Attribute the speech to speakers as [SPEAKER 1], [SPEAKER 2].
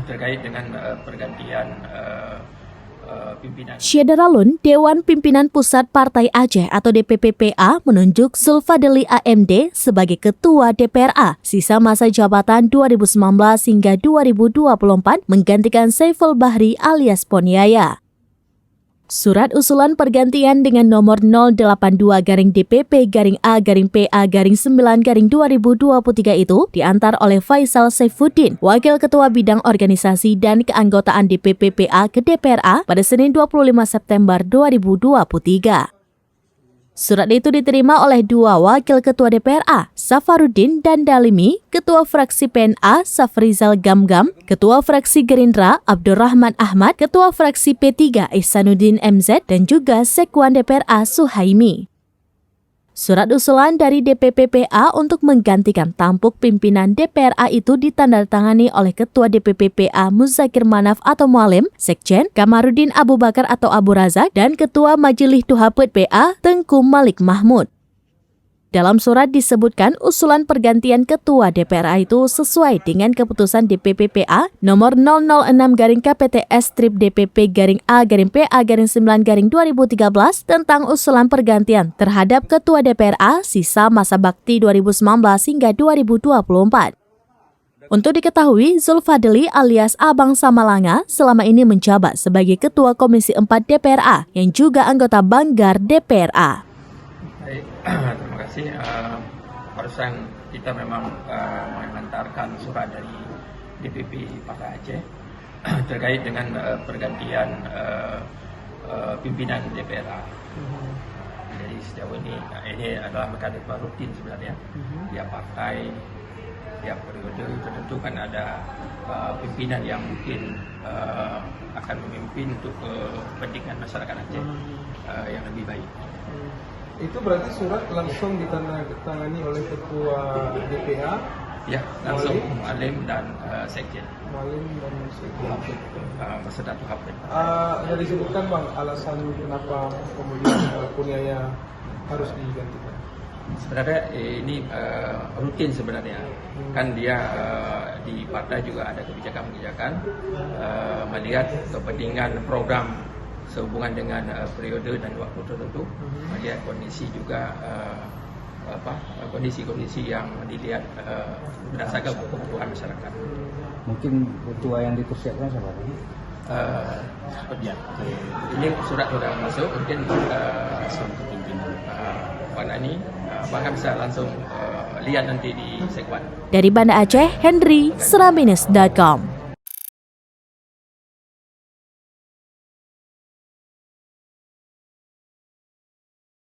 [SPEAKER 1] terkait dengan pergantian pimpinan.
[SPEAKER 2] Syederalun, Dewan Pimpinan Pusat Partai Aceh atau DPP-PA menunjuk Zulfadli AMD sebagai Ketua DPRA sisa masa jabatan 2019 hingga 2024 menggantikan Saiful Bahri alias Poniaya. Surat usulan pergantian dengan nomor 082-DPP-A-PA-9-2023 itu diantar oleh Faisal Saifuddin, Wakil Ketua Bidang Organisasi dan Keanggotaan DPP-PA ke DPRA pada Senin 25 September 2023. Surat itu diterima oleh dua Wakil Ketua DPRA, Safarudin dan Dalimi, Ketua Fraksi PNA, Safrizal Gamgam, Ketua Fraksi Gerindra, Abdurrahman Ahmad, Ketua Fraksi P3, Ihsanuddin MZ, dan juga Sekwan DPRA, Suhaimi. Surat usulan dari DPP-PA untuk menggantikan tampuk pimpinan DPRA itu ditandatangani oleh Ketua DPP-PA Muzakir Manaf atau Mualim, Sekjen Kamarudin Abu Bakar atau Abu Razak, dan Ketua Majelis Tuhaput PA Tengku Malik Mahmud. Dalam surat disebutkan usulan pergantian Ketua DPRA itu sesuai dengan keputusan DPP-PA nomor 006-KPTS-DPP-A-PA-9-2013 tentang usulan pergantian terhadap Ketua DPRA sisa masa bakti 2019 hingga 2024. Untuk diketahui, Zulfadli alias Abang Samalanga selama ini menjabat sebagai Ketua Komisi 4 DPRA yang juga anggota Banggar DPRA.
[SPEAKER 1] Baik, terima kasih. Barusan kita memang mengantarkan surat dari DPP Partai Aceh terkait dengan pergantian pimpinan DPRA. Jadi sejauh ini adalah mekanisme rutin sebenarnya. Tiap partai, tiap periode tertentu kan ada pimpinan yang mungkin akan memimpin untuk kepentingan masyarakat Aceh yang lebih baik.
[SPEAKER 3] Itu berarti surat langsung ditandatangani oleh Ketua DPA?
[SPEAKER 1] Ya, langsung Mualim dan Sekjen.
[SPEAKER 3] Mualim dan Sekjen.
[SPEAKER 1] Beserta Tuhaput.
[SPEAKER 3] Ada disebutkan Bang alasan kenapa kemudian Poniaya harus digantikan?
[SPEAKER 1] Sebenarnya ini rutin sebenarnya. Kan dia di partai juga ada kebijakan-kebijakan melihat kepentingan program sehubungan dengan periode dan waktu tertentu, melihat kondisi juga kondisi-kondisi yang dilihat berdasarkan kebutuhan masyarakat.
[SPEAKER 4] Mungkin ketua yang dipersiapkan siapa tadi?
[SPEAKER 1] Ya, ini surat sudah masuk, mungkin langsung ke pimpinan Pak Nani, bahkan bisa langsung lihat nanti di Sekwan.
[SPEAKER 2] Dari Banda Aceh, Henry, Seraminis.com.